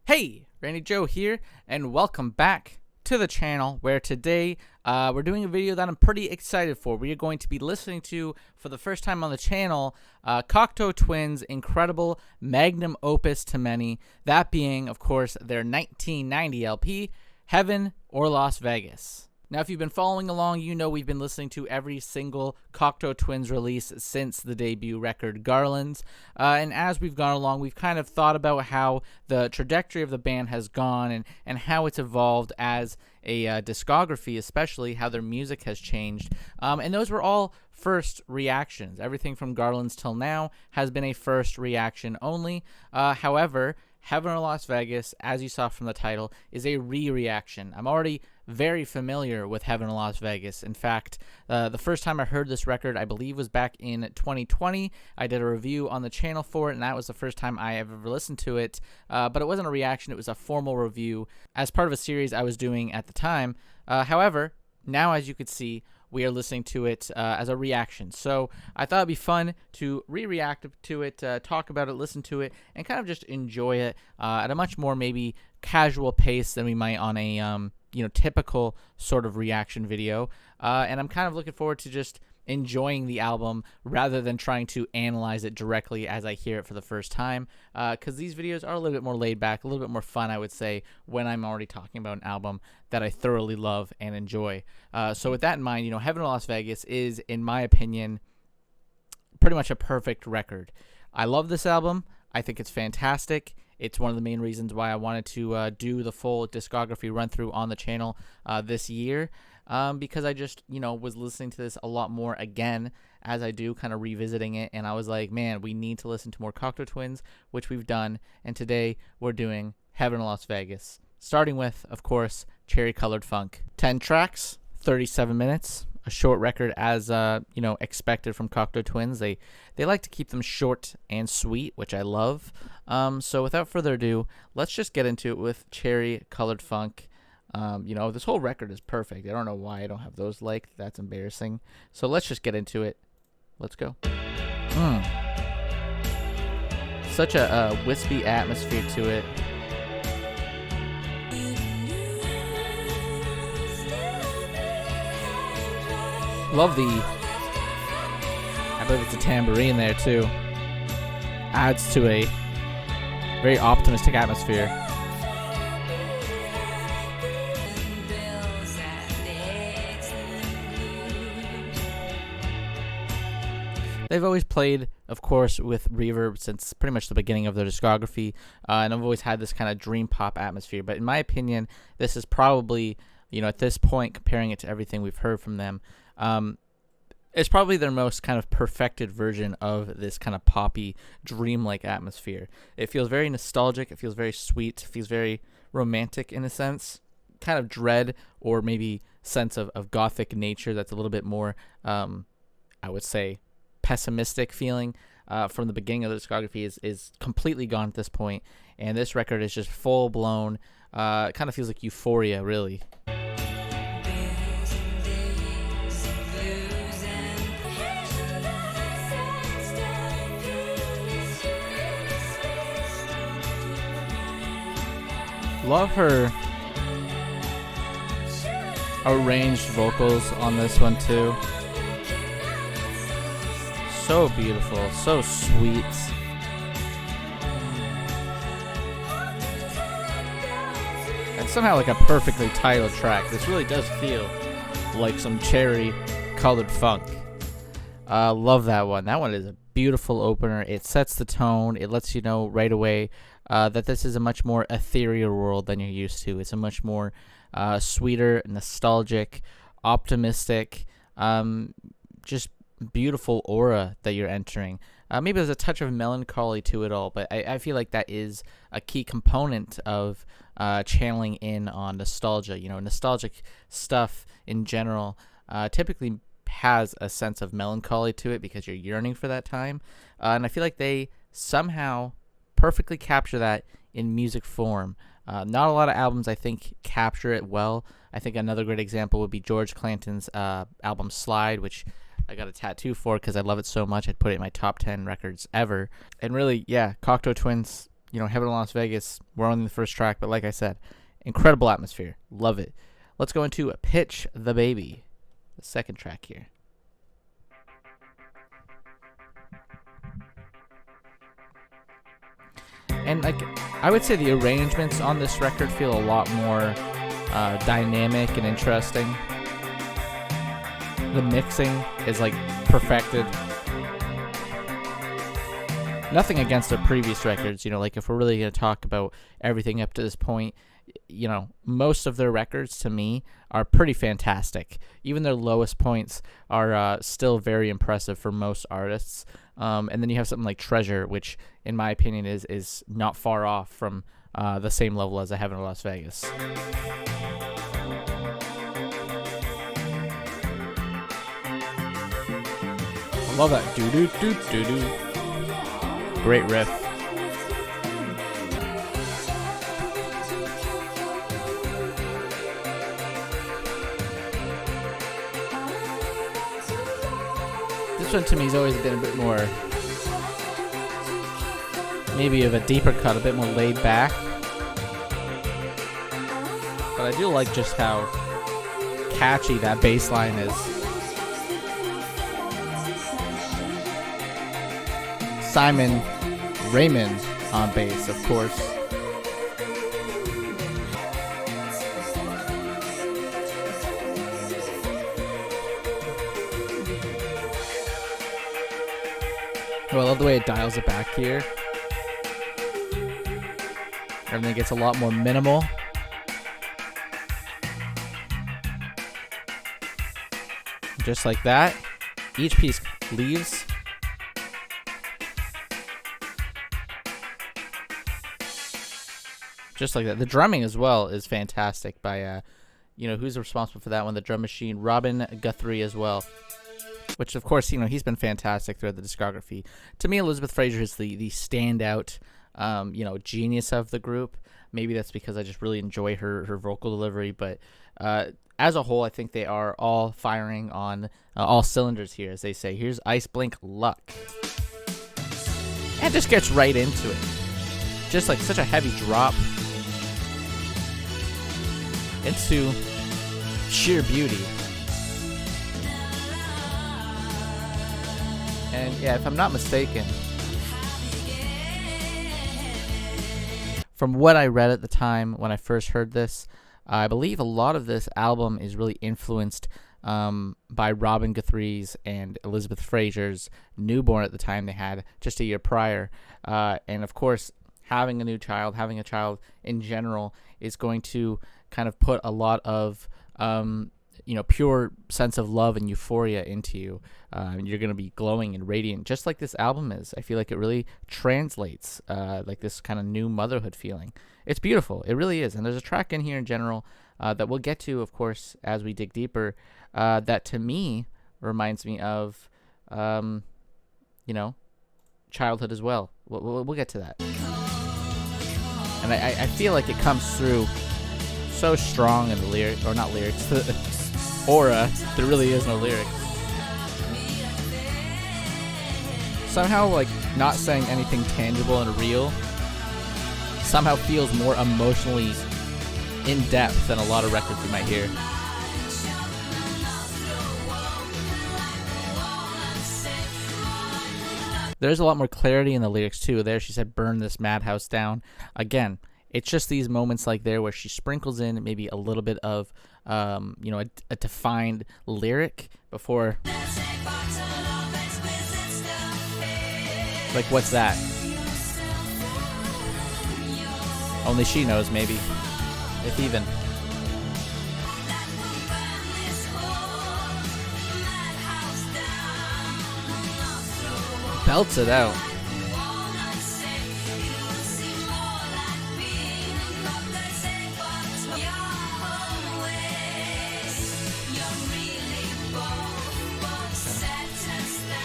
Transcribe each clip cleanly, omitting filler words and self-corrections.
Hey, Randy Joe here, and welcome back to the channel, where today we're doing a video that I'm pretty excited for. We are going to be listening to, for the first time on the channel, Cocteau Twins' incredible magnum opus to many, that being, of course, their 1990 LP, Heaven or Las Vegas. Now, if you've been following along, you know we've been listening to every single Cocteau Twins release since the debut record, Garlands. And as we've gone along, we've kind of thought about how the trajectory of the band has gone and how it's evolved as a discography, especially how their music has changed. And those were all first reactions. Everything from Garlands till now has been a first reaction only. However, Heaven or Las Vegas, as you saw from the title, is a re-reaction. I'm already very familiar with Heaven or Las Vegas. In fact, the first time I heard this record, I believe, was back in 2020. I did a review on the channel for it, and that was the first time I ever listened to it. But it wasn't a reaction, it was a formal review as part of a series I was doing at the time. However, now, as you could see, we are listening to it as a reaction. So I thought it'd be fun to re-react to it, talk about it, listen to it, and kind of just enjoy it at a much more maybe casual pace than we might on a typical sort of reaction video. And I'm kind of looking forward to just enjoying the album rather than trying to analyze it directly as I hear it for the first time, because these videos are a little bit more laid back, a little bit more fun, I would say, when I'm already talking about an album that I thoroughly love and enjoy. So with that in mind, Heaven or Las Vegas is, in my opinion, pretty much a perfect record. I love this album. I think it's fantastic. It's one of the main reasons why I wanted to do the full discography run through on the channel this year. Because I just, was listening to this a lot more again as I do, kind of revisiting it, and I was like, man, we need to listen to more Cocteau Twins, which we've done, and today we're doing Heaven or Las Vegas, starting with, of course, Cherry Colored Funk. 10 tracks, 37 minutes, a short record as, expected from Cocteau Twins. They like to keep them short and sweet, which I love. So without further ado, let's just get into it with Cherry Colored Funk. This whole record is perfect. I don't know why I don't have those liked. That's embarrassing. So let's just get into it. Let's go. Such a wispy atmosphere to it. Love I believe it's a tambourine there too. Adds to a very optimistic atmosphere. They've always played, of course, with reverb since pretty much the beginning of their discography, and I've always had this kind of dream pop atmosphere. But in my opinion, this is probably, at this point, comparing it to everything we've heard from them, it's probably their most kind of perfected version of this kind of poppy, dreamlike atmosphere. It feels very nostalgic. It feels very sweet. It feels very romantic in a sense. Kind of dread or maybe sense of gothic nature that's a little bit more, I would say, pessimistic feeling from the beginning of the discography is completely gone at this point, and this record is just full blown. It kind of feels like euphoria, really. Love her arranged vocals on this one too. So beautiful, so sweet. And somehow like a perfectly titled track. This really does feel like some cherry colored funk. Love that one. That one is a beautiful opener. It sets the tone. It lets you know right away that this is a much more ethereal world than you're used to. It's a much more sweeter, nostalgic, optimistic, just beautiful aura that you're entering. Maybe there's a touch of melancholy to it all, but I feel like that is a key component of channeling in on nostalgia. Nostalgic stuff in general typically has a sense of melancholy to it because you're yearning for that time. And I feel like they somehow perfectly capture that in music form. Not a lot of albums, I think, capture it well. I think another great example would be George Clanton's album Slide, which I got a tattoo for because I love it so much. I'd put it in my top 10 records ever. And really, yeah, Cocteau Twins you know, Heaven in Las Vegas, we're on the first track, but like I said, incredible atmosphere. Love it. Let's go into Pitch the Baby, the second track here. And like, I would say the arrangements on this record feel a lot more dynamic and interesting. The mixing is like perfected. Nothing against the previous records, you know, like if we're really going to talk about everything up to this point, you know, most of their records to me are pretty fantastic. Even their lowest points are still very impressive for most artists. And then you have something like Treasure, which in my opinion is not far off from the same level as a Heaven in Las Vegas. I love that doo-doo-doo-doo-doo. Great riff. This one to me has always been a bit more, maybe of a deeper cut, a bit more laid back. But I do like just how catchy that bass line is. Simon Raymond on bass, of course. Oh, I love the way it dials it back here. Everything gets a lot more minimal. Just like that. Each piece leaves. Just like that. The drumming as well is fantastic by, you know, who's responsible for that one? The drum machine, Robin Guthrie as well. Which, of course, you know, he's been fantastic throughout the discography. To me, Elizabeth Fraser is the standout, you know, genius of the group. Maybe that's because I just really enjoy her vocal delivery. But as a whole, I think they are all firing on all cylinders here, as they say. Here's Iceblink Luck. And just gets right into it. Just like such a heavy drop into sheer beauty. And yeah, if I'm not mistaken, from what I read at the time when I first heard this, I believe a lot of this album is really influenced by Robin Guthrie's and Elizabeth Fraser's newborn at the time they had just a year prior. And of course, having a child in general is going to kind of put a lot of, you know, pure sense of love and euphoria into you. You're going to be glowing and radiant, just like this album is. I feel like it really translates like this kind of new motherhood feeling. It's beautiful. It really is. And there's a track in here in general that we'll get to, of course, as we dig deeper, that to me reminds me of, you know, childhood as well. We'll get to that. And I feel like it comes through so strong in the lyrics, or not lyrics, the aura. There really is no lyrics. Somehow, like, not saying anything tangible and real somehow feels more emotionally in depth than a lot of records you might hear. There's a lot more clarity in the lyrics too. There she said, "Burn this madhouse down." Again, it's just these moments like there where she sprinkles in maybe a little bit of, you know, a defined lyric before. Like, what's that? Only she knows, maybe. If even. Belts it out.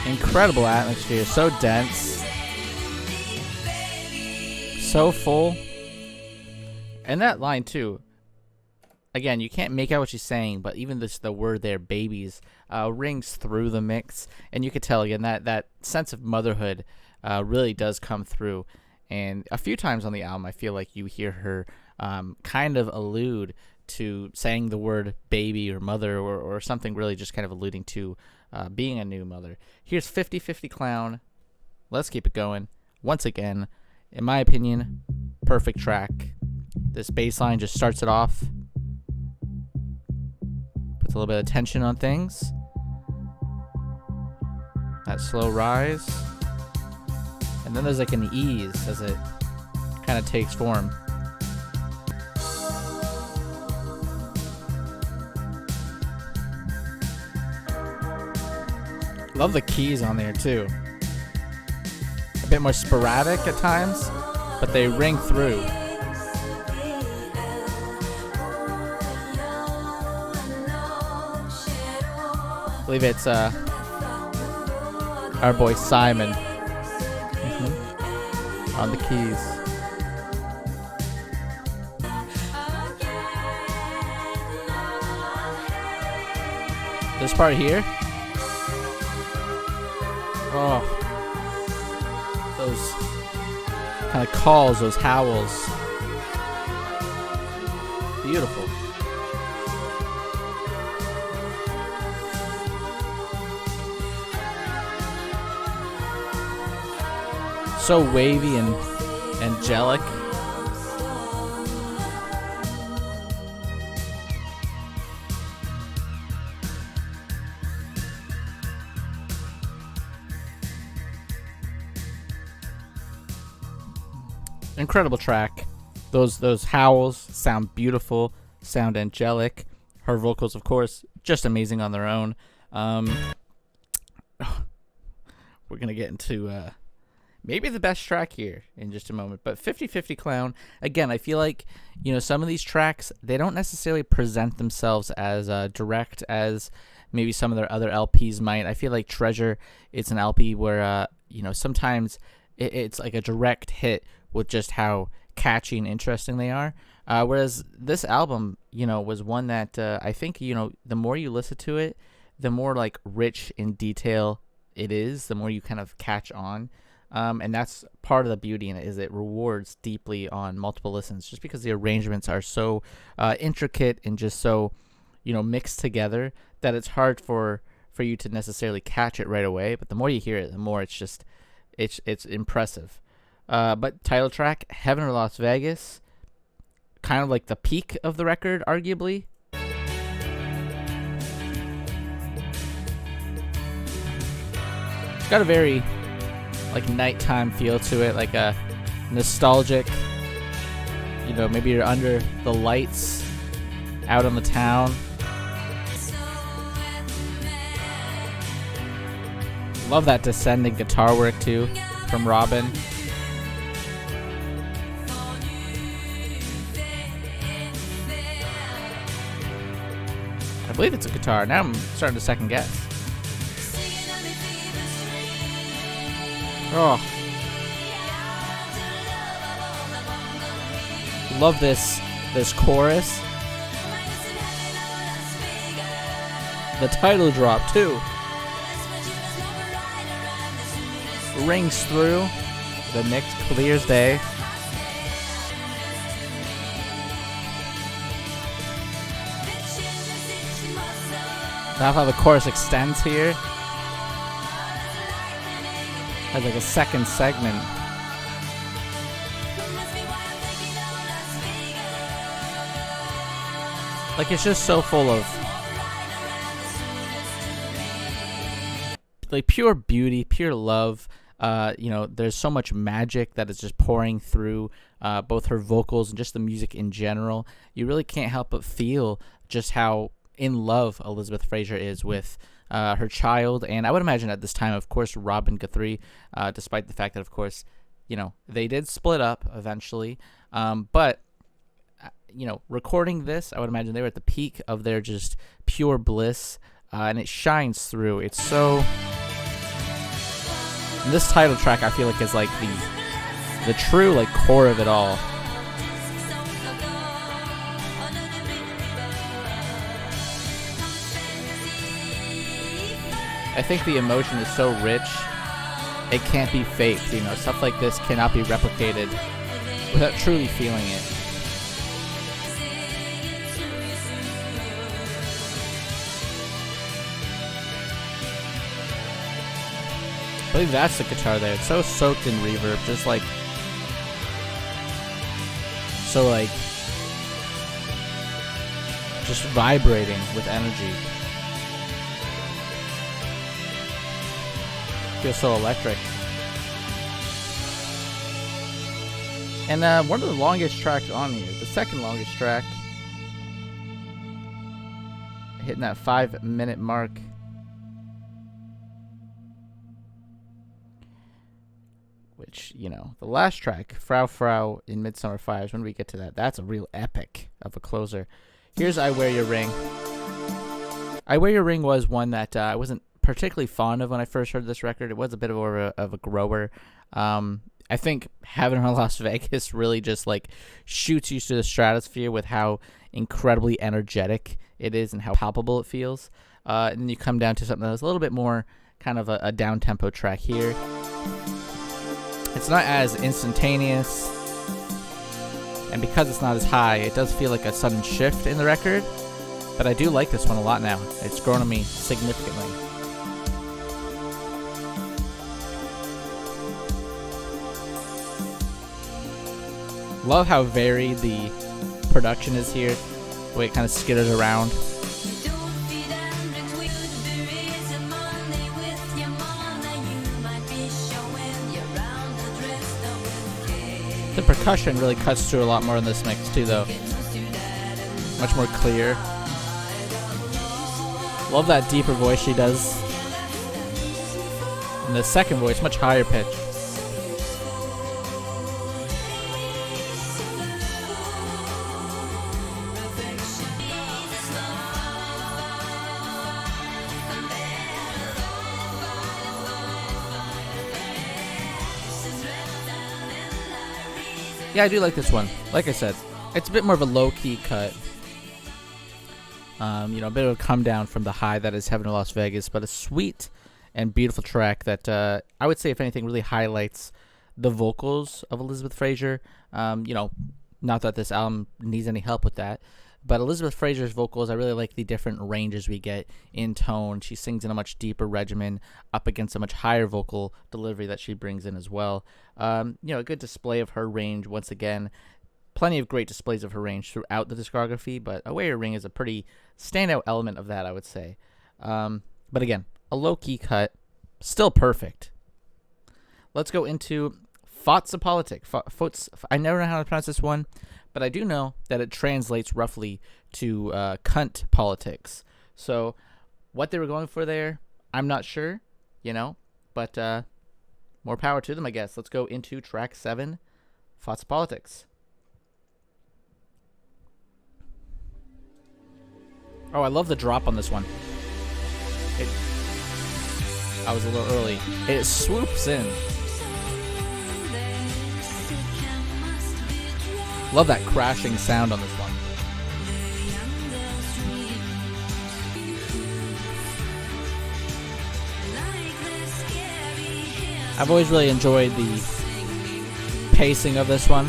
Incredible atmosphere, so dense, so full. And that line too, again, you can't make out what she's saying, but even the word there, babies, rings through the mix, and you could tell again that sense of motherhood really does come through. And a few times on the album, I feel like you hear her kind of allude to saying the word baby or mother, or something really just kind of alluding to being a new mother. Here's 50/50 Clown. Let's keep it going. Once again, in my opinion, perfect track. This bass line just starts it off. Puts a little bit of tension on things. That slow rise. And then there's like an ease as it kind of takes form. Love the keys on there too. A bit more sporadic at times, but they ring through. I believe it's our boy Simon on the keys. This part here. Oh, those kind of calls, those howls. Beautiful. So wavy and angelic. Incredible track. Those howls sound beautiful, sound angelic. Her vocals, of course, just amazing on their own. We're gonna get into maybe the best track here in just a moment, but 50/50 Clown, again, I feel like, some of these tracks, they don't necessarily present themselves as direct as maybe some of their other LPs might. I feel like Treasure, it's an LP where sometimes it's like a direct hit with just how catchy and interesting they are, whereas this album was one that I think the more you listen to it, the more like rich in detail it is, the more you kind of catch on. And that's part of the beauty in it, is it rewards deeply on multiple listens, just because the arrangements are so intricate and just so mixed together that it's hard for you to necessarily catch it right away. But the more you hear it, the more it's impressive. But title track, Heaven or Las Vegas, kind of like the peak of the record, arguably. It's got a very like nighttime feel to it, like a nostalgic, maybe you're under the lights out on the town. Love that descending guitar work too from Robin. I believe it's a guitar. Now I'm starting to second guess. Oh. Love this chorus. The title drop too. Rings through. The next clear as day. I love how the chorus extends here. Has like a second segment. Like, it's just so full of like pure beauty, pure love. There's so much magic that is just pouring through both her vocals and just the music in general. You really can't help but feel just how in love Elizabeth Fraser is with her child. And I would imagine at this time, of course, Robin Guthrie, despite the fact that, of course, they did split up eventually. But recording this, I would imagine they were at the peak of their just pure bliss, and it shines through. It's so... And this title track, I feel like, is like the true like core of it all. I think the emotion is so rich it can't be faked. You know, stuff like this cannot be replicated without truly feeling it. I believe that's the guitar there. It's so soaked in reverb, just like so like just vibrating with energy. Feels so electric. And one of the longest tracks on here, the second longest track, hitting that 5-minute mark. Which, you know, the last track, Frou-frou in Midsummer Fires, when we get to that, that's a real epic of a closer. Here's I Wear Your Ring. I Wear Your Ring was one that I wasn't particularly fond of when I first heard this record. It was a bit of a grower. I think having her in Las Vegas really just like shoots you to the stratosphere with how incredibly energetic it is and how palpable it feels. And then you come down to something that's a little bit more kind of a down-tempo track here. It's not as instantaneous, and because it's not as high, it does feel like a sudden shift in the record, but I do like this one a lot now. It's grown on me significantly. Love how varied the production is here, the way it kind of skitters around. The percussion really cuts through a lot more in this mix too, though. Much more clear. Love that deeper voice she does. And the second voice, much higher pitch. Yeah, I do like this one. Like I said, it's a bit more of a low-key cut. You know, a bit of a come down from the high that is Heaven in Las Vegas, but a sweet and beautiful track that I would say, if anything, really highlights the vocals of Elizabeth Fraser. You know, not that this album needs any help with that, but Elizabeth Fraser's vocals, I really like the different ranges we get in tone. She sings in a much deeper regimen up against a much higher vocal delivery that she brings in as well. You know, a good display of her range once again. Plenty of great displays of her range throughout the discography, but A Wear Your Ring is a pretty standout element of that, I would say. But again, a low-key cut, still perfect. Let's go into Forza Politic. I never know how to pronounce this one, but I do know that it translates roughly to cunt politics. So what they were going for there, I'm not sure, you know, but more power to them, I guess. Let's go into track 7, Forza Politics. Oh, I love the drop on this one. I was a little early. It swoops in. Love that crashing sound on this one. I've always really enjoyed the pacing of this one.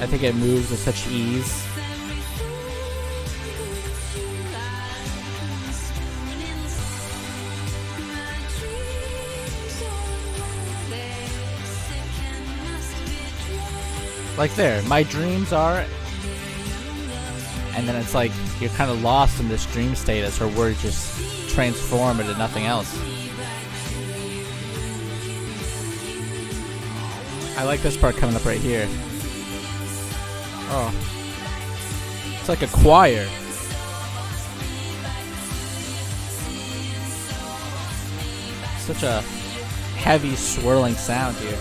I think it moves with such ease. Like there, my dreams are, and then it's like you're kind of lost in this dream state as her words just transform into nothing else. I like this part coming up right here. Oh, it's like a choir. Such a heavy swirling sound here.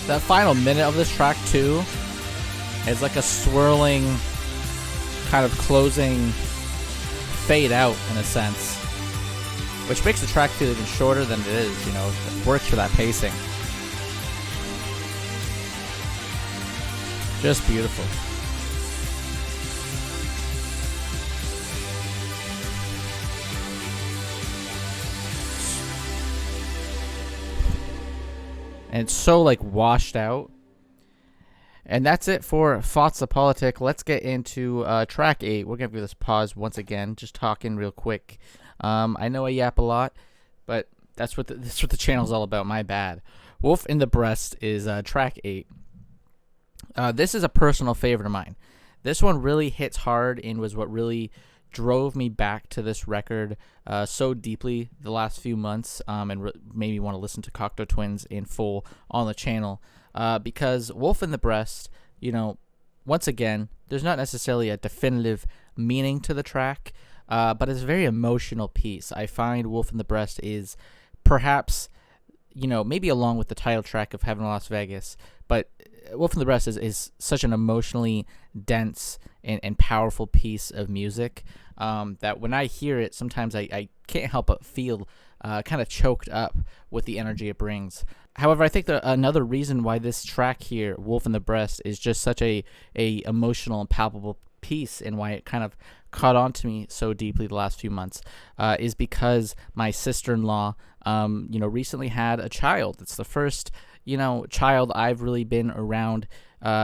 That final minute of this track too is like a swirling kind of closing fade out in a sense, which makes the track feel even shorter than it is. You know, it works for that pacing. Just beautiful. And it's so like washed out. And that's it for Thoughts of Politic. Let's get into track 8. We're going to give this pause once again, just talking real quick. I know I yap a lot, but that's what the channel's all about. My bad. Wolf in the Breast is track 8. This is a personal favorite of mine. This one really hits hard and was what really drove me back to this record so deeply the last few months, and made me want to listen to Cocteau Twins in full on the channel. Because Wolf in the Breast, once again, there's not necessarily a definitive meaning to the track, but it's a very emotional piece. I find Wolf in the Breast is perhaps, maybe along with the title track of Heaven in Las Vegas, but Wolf in the Breast is such an emotionally dense and powerful piece of music that when I hear it, sometimes I can't help but feel kind of choked up with the energy it brings. However, I think another reason why this track here, Wolf in the Breast, is just such a emotional and palpable piece, and why it kind of caught on to me so deeply the last few months, is because my sister-in-law, recently had a child. It's the first, child I've really been around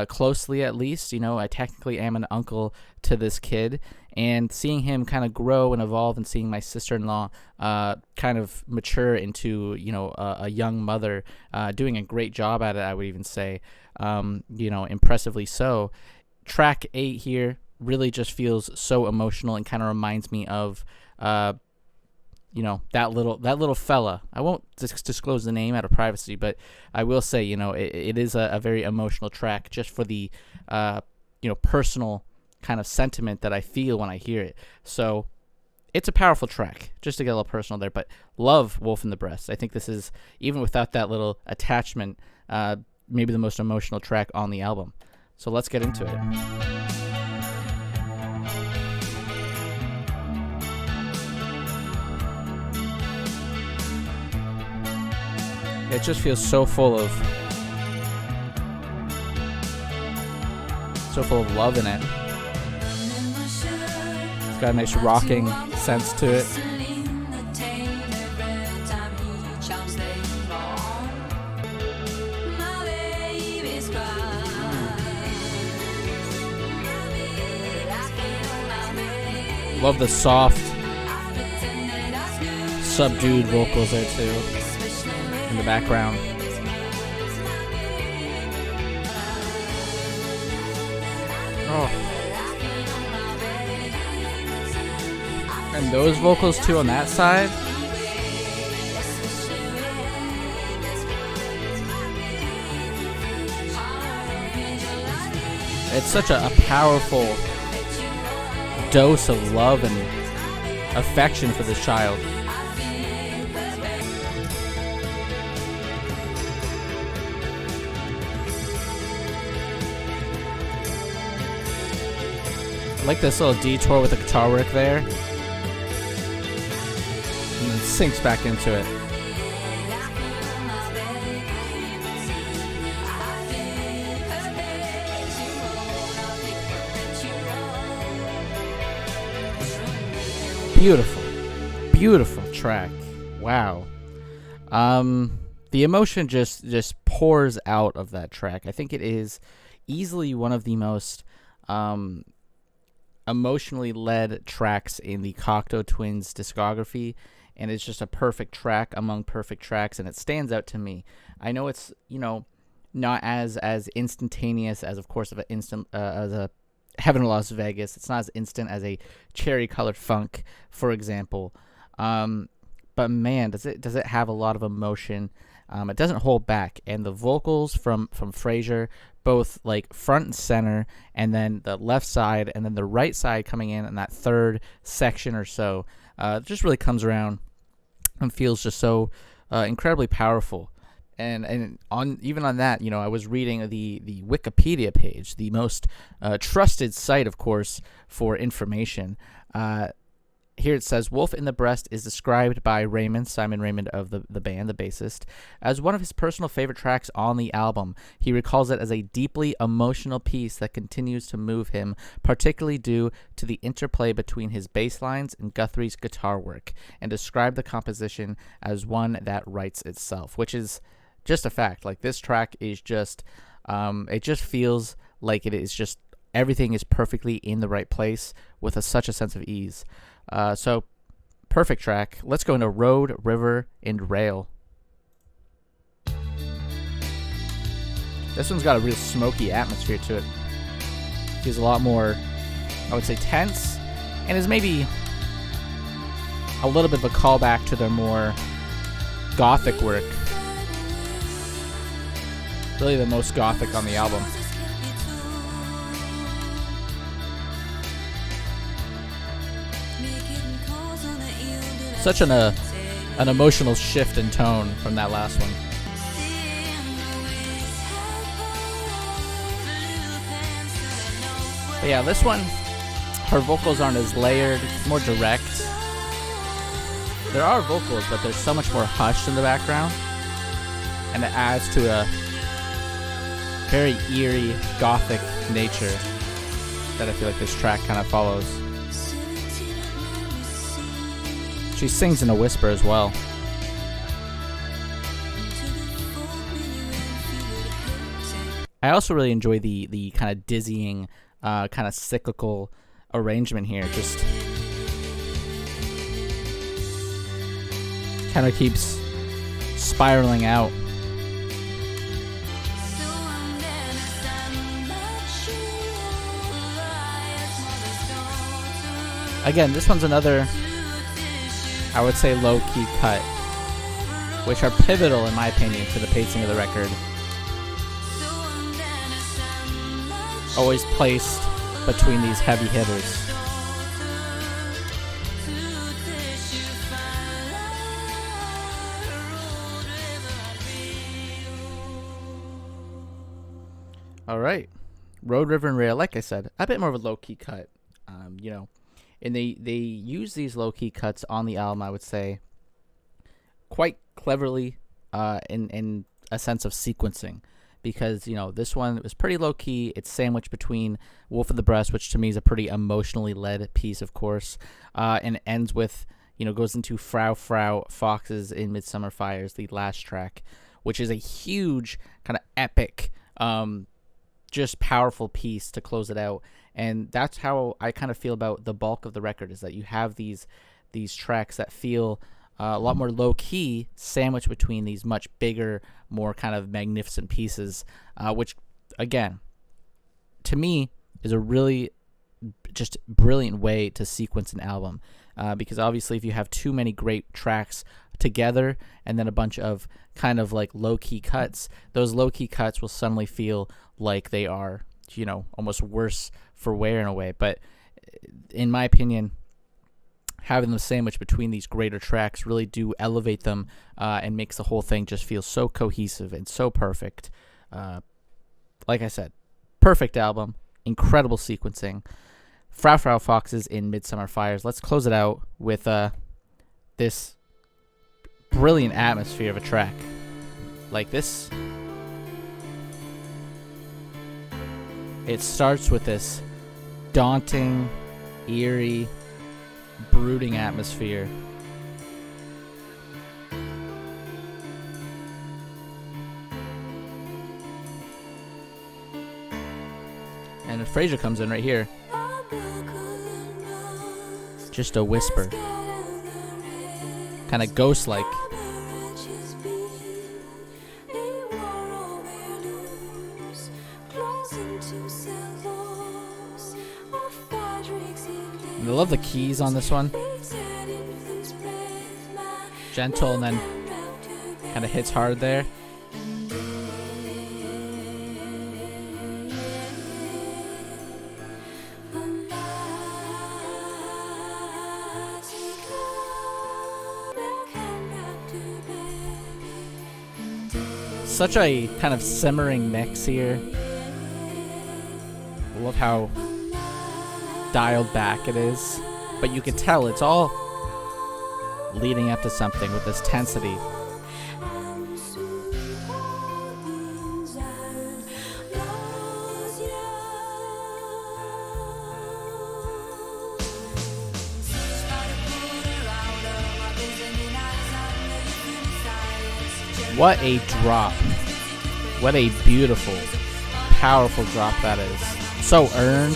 closely, at least. I technically am an uncle to this kid, and seeing him kind of grow and evolve, and seeing my sister-in-law kind of mature into, a young mother, doing a great job at it, I would even say, impressively so. Track 8 here really just feels so emotional and kind of reminds me of, that little fella. I won't disclose the name out of privacy, but I will say, it is a very emotional track just for the, personal kind of sentiment that I feel when I hear it. So it's a powerful track, just to get a little personal there, but love Wolf in the Breast. I think this is, even without that little attachment, maybe the most emotional track on the album. So let's get into it. It just feels so full of love in it. It's got a nice rocking sense to it. Love the soft, subdued vocals there too, in the background. Oh. And those vocals too on that side. It's such a powerful dose of love and affection for this child. I like this little detour with the guitar work there. And then sinks back into it. Beautiful track. Wow. The emotion just pours out of that track. I think it is easily one of the most emotionally led tracks in the Cocteau Twins discography, and it's just a perfect track among perfect tracks, and it stands out to me. I know it's, not as instantaneous as, of course, as a Heaven in Las Vegas. It's not as instant as a Cherry Colored Funk, for example. But man, does it have a lot of emotion. It doesn't hold back, and the vocals from Fraser, both like front and center, and then the left side, and then the right side coming in that third section or so, just really comes around and feels just so incredibly powerful. And even on that, I was reading the Wikipedia page, the most trusted site, of course, for information. here it says, Wolf in the Breast is described by Simon Raymond of the band, the bassist, as one of his personal favorite tracks on the album. He recalls it as a deeply emotional piece that continues to move him, particularly due to the interplay between his bass lines and Guthrie's guitar work, and described the composition as one that writes itself, which is just a fact. Like, this track is just, it just feels like it is just, everything is perfectly in the right place with such a sense of ease. So, perfect track. Let's go into Road, River, and Rail. This one's got a real smoky atmosphere to it. Feels a lot more, I would say, tense, and is maybe a little bit of a callback to their more gothic work. Really the most gothic on the album. Such an emotional shift in tone from that last one. But yeah, this one, her vocals aren't as layered, it's more direct. There are vocals, but there's so much more hush in the background, and it adds to a very eerie, gothic nature that I feel like this track kind of follows. She sings in a whisper as well. I also really enjoy the kind of dizzying, kind of cyclical arrangement here. Just kind of keeps spiraling out. Again, this one's another, I would say, low-key cut, which are pivotal, in my opinion, to the pacing of the record. Always placed between these heavy hitters. All right, Road, River, and Rail. Like I said, a bit more of a low-key cut, you know. And they use these low-key cuts on the album, I would say, quite cleverly in a sense of sequencing. Because, you know, this one was pretty low-key. It's sandwiched between Wolf of the Breast, which to me is a pretty emotionally led piece, of course. And ends with, you know, goes into Frou-frou, Foxes in Midsummer Fires, the last track, which is a huge, kind of epic, just powerful piece to close it out. And that's how I kind of feel about the bulk of the record, is that you have these tracks that feel a lot more low-key, sandwiched between these much bigger, more kind of magnificent pieces, which, again, to me, is a really just brilliant way to sequence an album. Because obviously if you have too many great tracks together and then a bunch of kind of like low-key cuts, those low-key cuts will suddenly feel like they are, you know, almost worse for wear in a way. But in my opinion, having them sandwiched between these greater tracks really do elevate them and makes the whole thing just feel so cohesive and so perfect. Like I said, perfect album, incredible sequencing. Frou-frou, Foxes in Midsummer Fires. Let's close it out with this brilliant atmosphere of a track. Like this, it starts with this daunting, eerie, brooding atmosphere. And Fraser comes in right here. Just a whisper. Kind of ghost-like. I love the keys on this one. Gentle and then kind of hits hard there. Such a kind of simmering mix here. I love how dialed back it is. but you can tell it's all leading up to something with this tensity. What a drop. What a beautiful, powerful drop that is. So earned.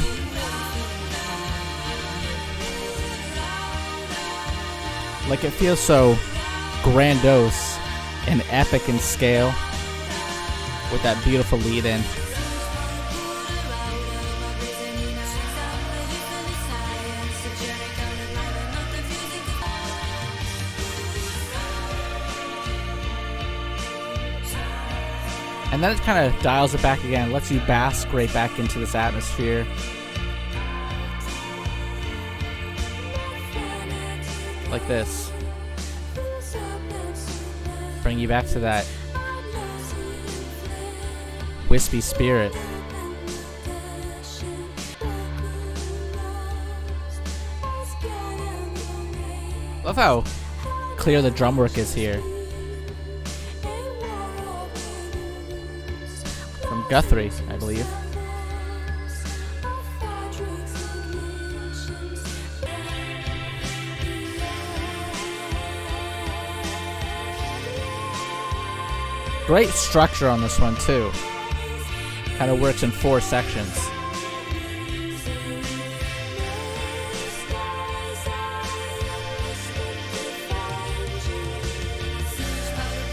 Like, it feels so grandiose and epic in scale with that beautiful lead in. And then it kind of dials it back again, lets you bask right back into this atmosphere. Like this. Bring you back to that wispy spirit. Love how clear the drum work is here. From Guthrie, I believe. Great structure on this one too. Kind of works in 4 sections.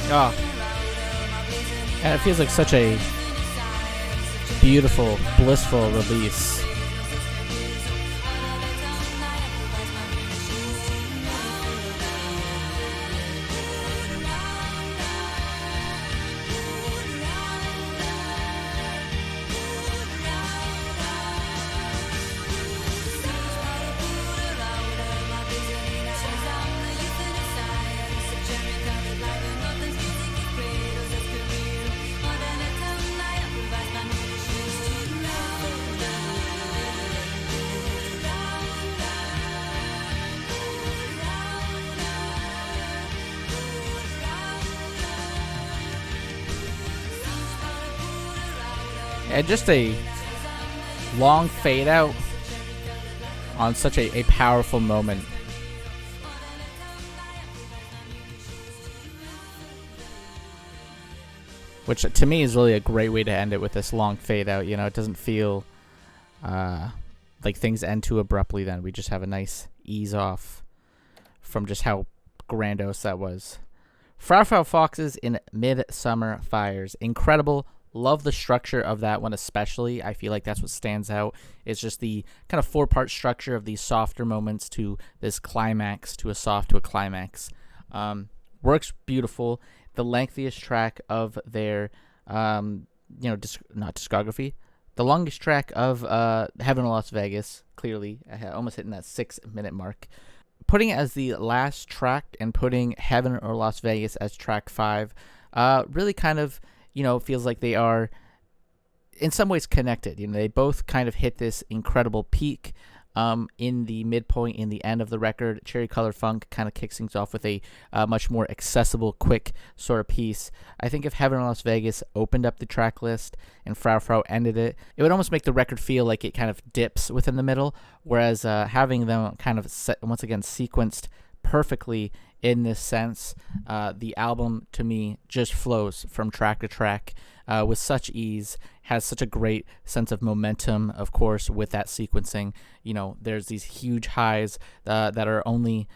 Oh. And it feels like such a beautiful, blissful release. And just a long fade out on such a powerful moment. Which to me is really a great way to end it, with this long fade out. You know, it doesn't feel like things end too abruptly then. We just have a nice ease off from just how grandiose that was. Frou-frou Foxes in Midsummer Fires. Incredible. Love the structure of that one especially. I feel like that's what stands out. It's just the kind of 4-part structure of these softer moments to this climax, to a soft to a climax. Works beautiful. The lengthiest track of their, not discography. The longest track of Heaven or Las Vegas, clearly. Almost hitting that 6-minute mark. Putting it as the last track and putting Heaven or Las Vegas as track 5 really kind of, feels like they are in some ways connected. They both kind of hit this incredible peak in the midpoint, in the end of the record. Cherry Color Funk kind of kicks things off with a much more accessible, quick sort of piece. I think if Heaven or Las Vegas opened up the track list and Frou-frou ended it, it would almost make the record feel like it kind of dips within the middle, whereas having them kind of once again sequenced perfectly in this sense, the album to me just flows from track to track with such ease, has such a great sense of momentum, of course, with that sequencing. There's these huge highs that are only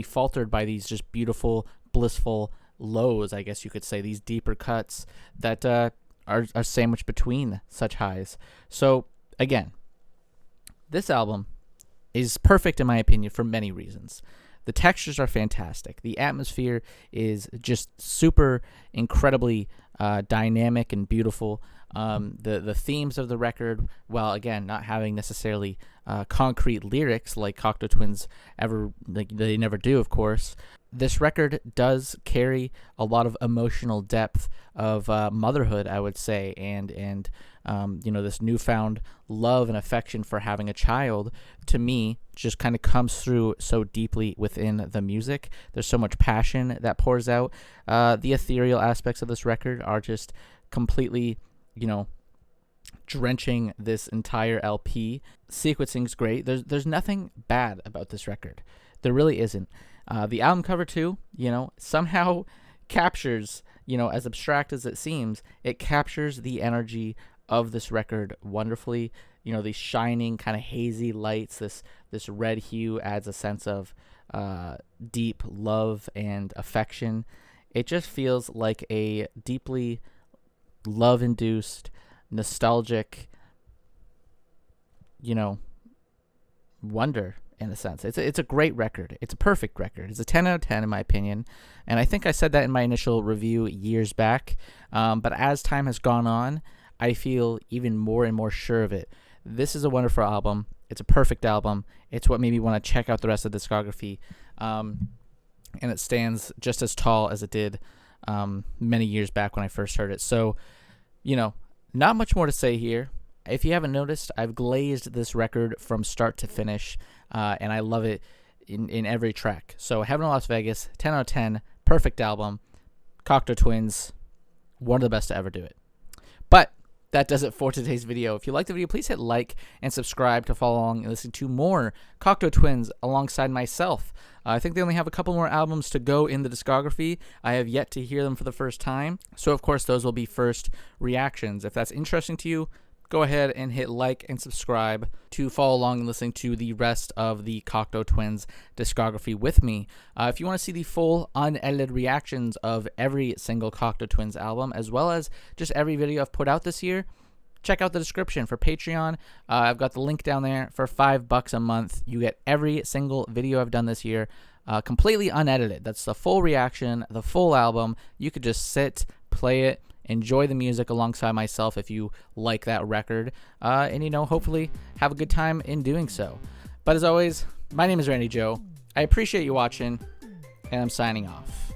faltered by these just beautiful, blissful lows, I guess you could say, these deeper cuts that are sandwiched between such highs. So again, this album is perfect in my opinion for many reasons. The textures are fantastic. The atmosphere is just super incredibly dynamic and beautiful. The themes of the record, while again not having necessarily concrete lyrics like Cocteau Twins they never do, of course, this record does carry a lot of emotional depth of motherhood, I would say, and this newfound love and affection for having a child, to me, just kind of comes through so deeply within the music. There's so much passion that pours out. The ethereal aspects of this record are just completely, drenching this entire LP. Sequencing's great. There's nothing bad about this record. There really isn't. The album cover too, somehow captures, as abstract as it seems, it captures the energy of this record wonderfully. These shining kind of hazy lights, this red hue adds a sense of deep love and affection. It just feels like a deeply love-induced, nostalgic, wonder in a sense. It's a great record. It's a perfect record. It's a 10 out of 10 in my opinion. And I think I said that in my initial review years back. But as time has gone on, I feel even more and more sure of it. This is a wonderful album. It's a perfect album. It's what made me want to check out the rest of the discography. And it stands just as tall as it did many years back when I first heard it. So, not much more to say here. If you haven't noticed, I've glazed this record from start to finish, and I love it in every track. So Heaven in Las Vegas, 10 out of 10, perfect album. Cocteau Twins, one of the best to ever do it. But that does it for today's video. If you liked the video, please hit like and subscribe to follow along and listen to more Cocteau Twins alongside myself. I think they only have a couple more albums to go in the discography. I have yet to hear them for the first time. So, of course, those will be first reactions. If that's interesting to you, go ahead and hit like and subscribe to follow along and listen to the rest of the Cocteau Twins discography with me. If you want to see the full unedited reactions of every single Cocteau Twins album, as well as just every video I've put out this year, check out the description for Patreon. I've got the link down there. For $5 a month, you get every single video I've done this year, completely unedited. That's the full reaction, the full album. You could just sit, play it, enjoy the music alongside myself if you like that record, and hopefully have a good time in doing so. But as always, my name is Randy Joe. I appreciate you watching, and I'm signing off.